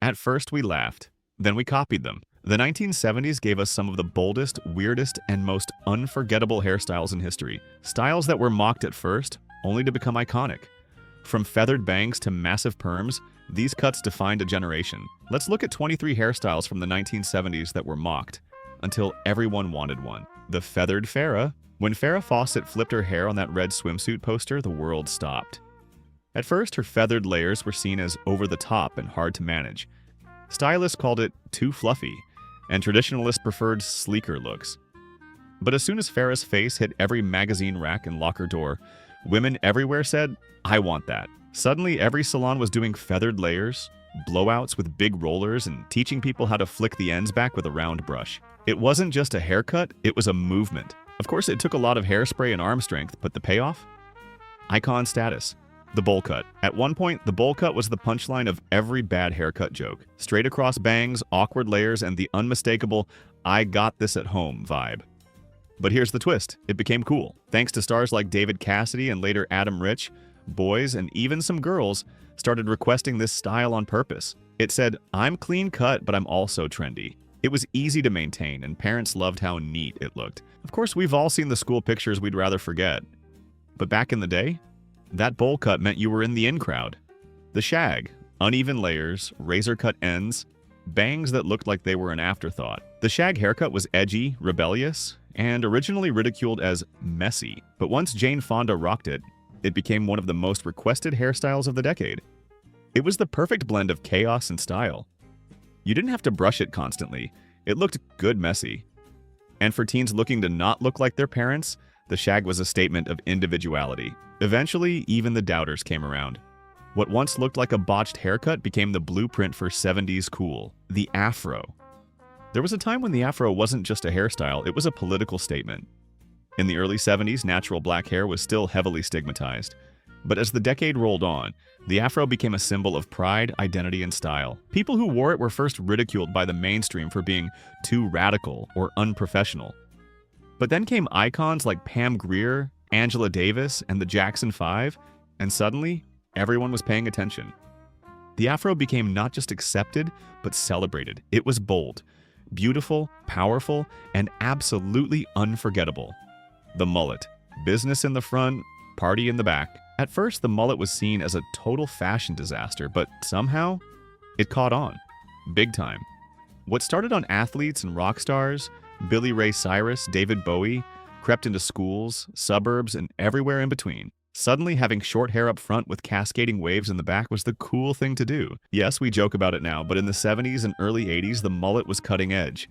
At first we laughed, then we copied them. The 1970s gave us some of the boldest, weirdest, and most unforgettable hairstyles in history. Styles that were mocked at first, only to become iconic. From feathered bangs to massive perms, these cuts defined a generation. Let's look at 23 hairstyles from the 1970s that were mocked, until everyone wanted one. The feathered Farah. When Farrah Fawcett flipped her hair on that red swimsuit poster, the world stopped. At first, her feathered layers were seen as over-the-top and hard to manage. Stylists called it too fluffy, and traditionalists preferred sleeker looks. But as soon as Farrah's face hit every magazine rack and locker door, women everywhere said, "I want that." Suddenly, every salon was doing feathered layers, blowouts with big rollers, and teaching people how to flick the ends back with a round brush. It wasn't just a haircut, it was a movement. Of course, it took a lot of hairspray and arm strength, but the payoff? Icon status. The bowl cut. At one point, the bowl cut was the punchline of every bad haircut joke. Straight across bangs, awkward layers, and the unmistakable "I got this at home" vibe. But here's the twist. It became cool. Thanks to stars like David Cassidy and later Adam Rich, boys and even some girls started requesting this style on purpose. It said, "I'm clean cut, but I'm also trendy." It was easy to maintain, and parents loved how neat it looked. Of course, we've all seen the school pictures we'd rather forget. But back in the day, that bowl cut meant you were in the in crowd. The shag, uneven layers, razor-cut ends, bangs that looked like they were an afterthought. The shag haircut was edgy, rebellious, and originally ridiculed as messy. But once Jane Fonda rocked it, it became one of the most requested hairstyles of the decade. It was the perfect blend of chaos and style. You didn't have to brush it constantly. It looked good messy. And for teens looking to not look like their parents, the shag was a statement of individuality. Eventually, even the doubters came around. What once looked like a botched haircut became the blueprint for 70s cool, the afro. There was a time when the afro wasn't just a hairstyle, it was a political statement. In the early 70s, natural black hair was still heavily stigmatized. But as the decade rolled on, the afro became a symbol of pride, identity, and style. People who wore it were first ridiculed by the mainstream for being too radical or unprofessional. But then came icons like Pam Grier, Angela Davis, and the Jackson 5, and suddenly, everyone was paying attention. The afro became not just accepted, but celebrated. It was bold, beautiful, powerful, and absolutely unforgettable. The mullet. Business in the front, party in the back. At first, the mullet was seen as a total fashion disaster, but somehow, it caught on. Big time. What started on athletes and rock stars, Billy Ray Cyrus, David Bowie, crept into schools, suburbs, and everywhere in between. Suddenly, having short hair up front with cascading waves in the back was the cool thing to do. Yes, we joke about it now, but in the 70s and early 80s, the mullet was cutting edge.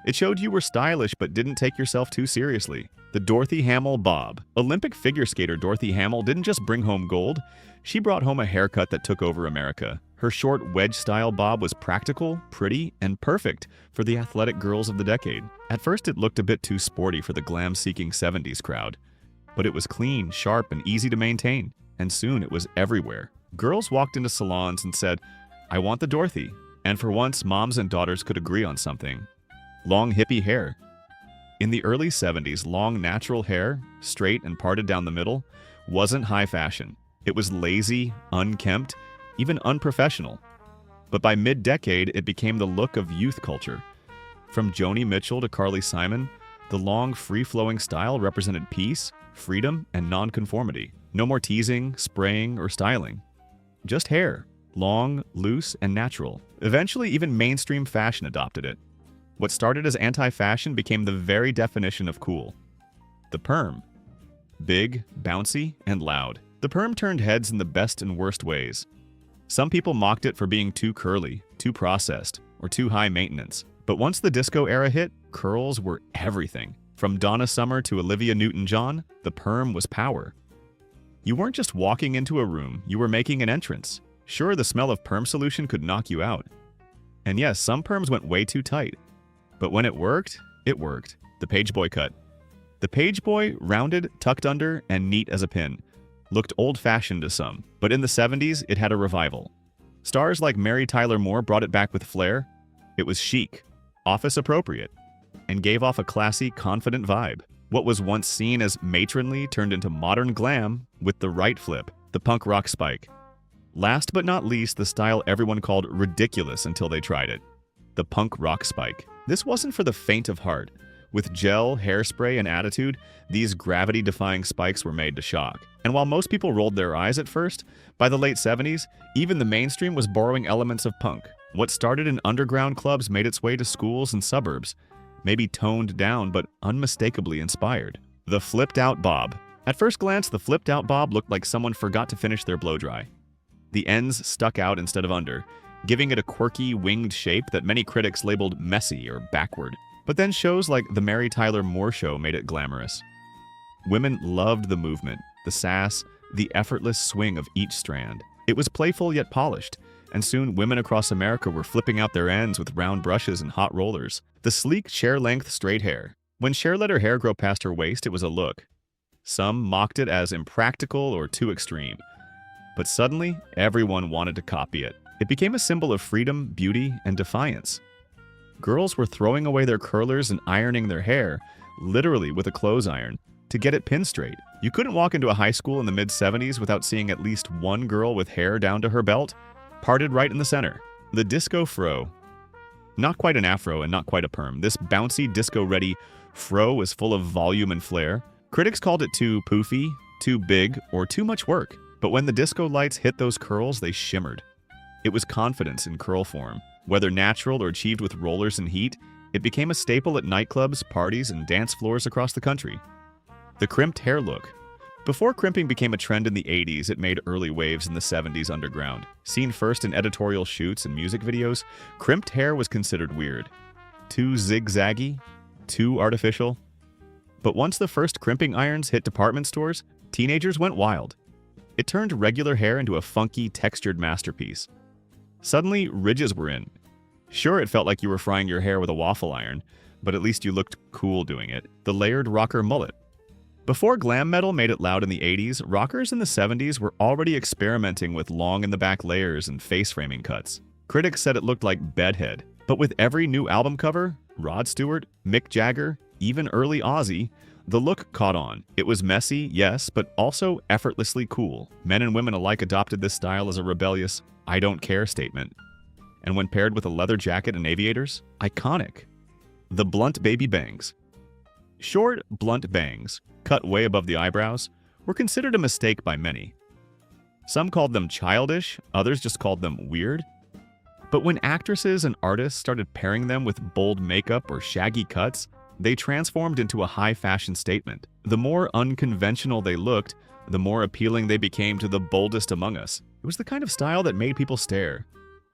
It showed you were stylish but didn't take yourself too seriously. The Dorothy Hamill bob. Olympic figure skater Dorothy Hamill didn't just bring home gold, she brought home a haircut that took over America. Her short wedge-style bob was practical, pretty, and perfect for the athletic girls of the decade. At first it looked a bit too sporty for the glam-seeking 70s crowd. But it was clean, sharp, and easy to maintain, and soon it was everywhere. Girls walked into salons and said, "I want the Dorothy." And for once, moms and daughters could agree on something. Long hippie hair. In the early 70s, long natural hair, straight and parted down the middle, wasn't high fashion. It was lazy, unkempt, even unprofessional. But by mid-decade, it became the look of youth culture. From Joni Mitchell to Carly Simon, the long, free-flowing style represented peace, freedom, and nonconformity. No more teasing, spraying, or styling. Just hair, long, loose, and natural. Eventually, even mainstream fashion adopted it. What started as anti-fashion became the very definition of cool. The perm. Big, bouncy, and loud. The perm turned heads in the best and worst ways. Some people mocked it for being too curly, too processed, or too high maintenance. But once the disco era hit, curls were everything. From Donna Summer to Olivia Newton-John, the perm was power. You weren't just walking into a room, you were making an entrance. Sure, the smell of perm solution could knock you out. And yes, some perms went way too tight. But when it worked, it worked. The pageboy cut. The pageboy, rounded, tucked under, and neat as a pin, looked old-fashioned to some. But in the 70s, it had a revival. Stars like Mary Tyler Moore brought it back with flair. It was chic, office-appropriate, and gave off a classy, confident vibe. What was once seen as matronly turned into modern glam with the right flip, the punk rock spike. Last but not least, the style everyone called ridiculous until they tried it. The punk rock spike. This wasn't for the faint of heart. With gel, hairspray, and attitude, these gravity-defying spikes were made to shock. And while most people rolled their eyes at first, by the late 70s, even the mainstream was borrowing elements of punk. What started in underground clubs made its way to schools and suburbs, maybe toned down but unmistakably inspired. The flipped-out bob. At first glance, the flipped-out bob looked like someone forgot to finish their blow-dry. The ends stuck out instead of under, giving it a quirky, winged shape that many critics labeled messy or backward. But then shows like The Mary Tyler Moore Show made it glamorous. Women loved the movement, the sass, the effortless swing of each strand. It was playful yet polished, and soon women across America were flipping out their ends with round brushes and hot rollers. The sleek, chair-length straight hair. When Cher let her hair grow past her waist, it was a look. Some mocked it as impractical or too extreme. But suddenly, everyone wanted to copy it. It became a symbol of freedom, beauty, and defiance. Girls were throwing away their curlers and ironing their hair, literally with a clothes iron, to get it pin straight. You couldn't walk into a high school in the mid-70s without seeing at least one girl with hair down to her belt, parted right in the center. The disco fro. Not quite an afro and not quite a perm. This bouncy, disco-ready fro was full of volume and flair. Critics called it too poofy, too big, or too much work. But when the disco lights hit those curls, they shimmered. It was confidence in curl form. Whether natural or achieved with rollers and heat, it became a staple at nightclubs, parties, and dance floors across the country. The crimped hair look. Before crimping became a trend in the 80s, it made early waves in the 70s underground. Seen first in editorial shoots and music videos, crimped hair was considered weird. Too zigzaggy? Too artificial? But once the first crimping irons hit department stores, teenagers went wild. It turned regular hair into a funky, textured masterpiece. Suddenly, ridges were in. Sure, it felt like you were frying your hair with a waffle iron, but at least you looked cool doing it. The layered rocker mullet. Before glam metal made it loud in the 80s, rockers in the 70s were already experimenting with long-in-the-back layers and face-framing cuts. Critics said it looked like bedhead. But with every new album cover, Rod Stewart, Mick Jagger, even early Ozzy, the look caught on. It was messy, yes, but also effortlessly cool. Men and women alike adopted this style as a rebellious, "I don't care" statement. And when paired with a leather jacket and aviators, iconic. The blunt baby bangs. Short, blunt bangs, cut way above the eyebrows, were considered a mistake by many. Some called them childish, others just called them weird. But when actresses and artists started pairing them with bold makeup or shaggy cuts, they transformed into a high-fashion statement. The more unconventional they looked, the more appealing they became to the boldest among us. It was the kind of style that made people stare.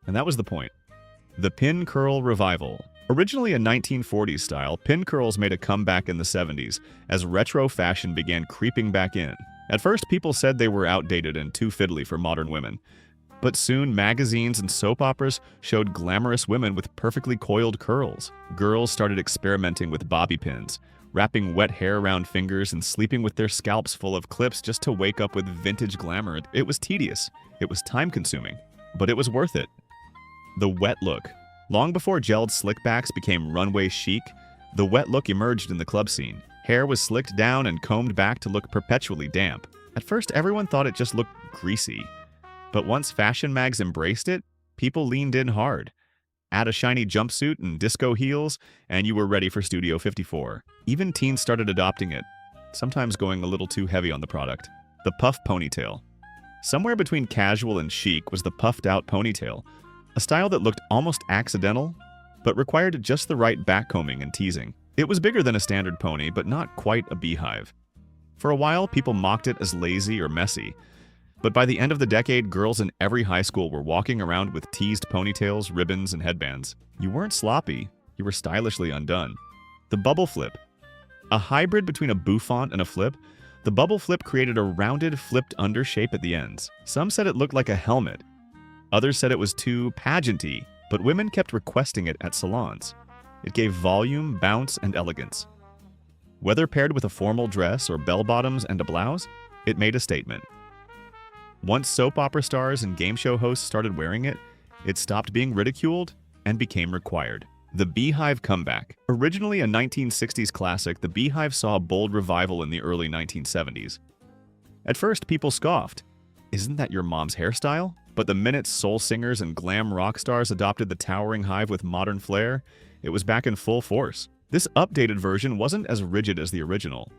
And that was the point. The pin curl revival. Originally a 1940s style, pin curls made a comeback in the 70s as retro fashion began creeping back in. At first, people said they were outdated and too fiddly for modern women. But soon, magazines and soap operas showed glamorous women with perfectly coiled curls. Girls started experimenting with bobby pins, wrapping wet hair around fingers and sleeping with their scalps full of clips just to wake up with vintage glamour. It was tedious. It was time-consuming. But it was worth it. The wet look. Long before gelled slickbacks became runway chic, the wet look emerged in the club scene. Hair was slicked down and combed back to look perpetually damp. At first, everyone thought it just looked greasy. But once fashion mags embraced it, people leaned in hard. Add a shiny jumpsuit and disco heels, and you were ready for Studio 54. Even teens started adopting it, sometimes going a little too heavy on the product. The puff ponytail. Somewhere between casual and chic was the puffed-out ponytail, a style that looked almost accidental, but required just the right backcombing and teasing. It was bigger than a standard pony, but not quite a beehive. For a while, people mocked it as lazy or messy. But by the end of the decade, girls in every high school were walking around with teased ponytails, ribbons, and headbands. You weren't sloppy, you were stylishly undone. The bubble flip. A hybrid between a bouffant and a flip, the bubble flip created a rounded, flipped under shape at the ends. Some said it looked like a helmet. Others said it was too pageanty, but women kept requesting it at salons. It gave volume, bounce, and elegance. Whether paired with a formal dress or bell-bottoms and a blouse, it made a statement. Once soap opera stars and game show hosts started wearing it, it stopped being ridiculed and became required. The Beehive comeback. Originally a 1960s classic, the Beehive saw a bold revival in the early 1970s. At first, people scoffed. Isn't that your mom's hairstyle? But the minute soul singers and glam rock stars adopted the towering hive with modern flair, it was back in full force. This updated version wasn't as rigid as the original.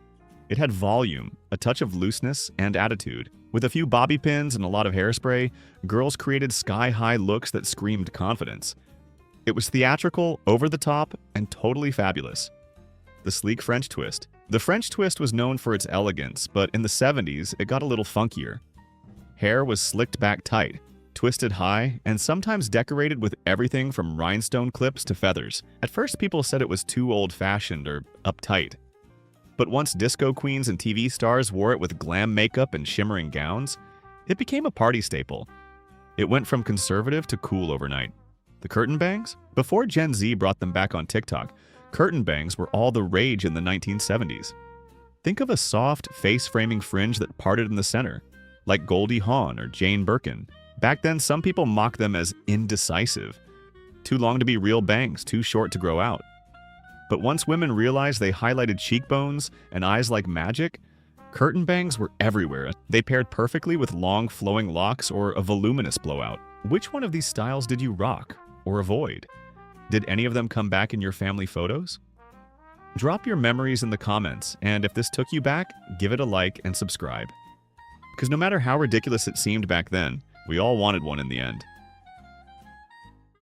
It had volume, a touch of looseness, and attitude. With a few bobby pins and a lot of hairspray, girls created sky-high looks that screamed confidence. It was theatrical, over-the-top, and totally fabulous. The sleek French twist. The French twist was known for its elegance, but in the 70s, it got a little funkier. Hair was slicked back tight, twisted high, and sometimes decorated with everything from rhinestone clips to feathers. At first, people said it was too old-fashioned or uptight. But once disco queens and TV stars wore it with glam makeup and shimmering gowns, it became a party staple. It went from conservative to cool overnight. The curtain bangs? Before Gen Z brought them back on TikTok, curtain bangs were all the rage in the 1970s. Think of a soft, face-framing fringe that parted in the center, like Goldie Hawn or Jane Birkin. Back then, some people mocked them as indecisive. Too long to be real bangs, too short to grow out. But once women realized they highlighted cheekbones and eyes like magic, curtain bangs were everywhere. They paired perfectly with long, flowing locks or a voluminous blowout. Which one of these styles did you rock or avoid? Did any of them come back in your family photos? Drop your memories in the comments, and if this took you back, give it a like and subscribe. Because no matter how ridiculous it seemed back then, we all wanted one in the end.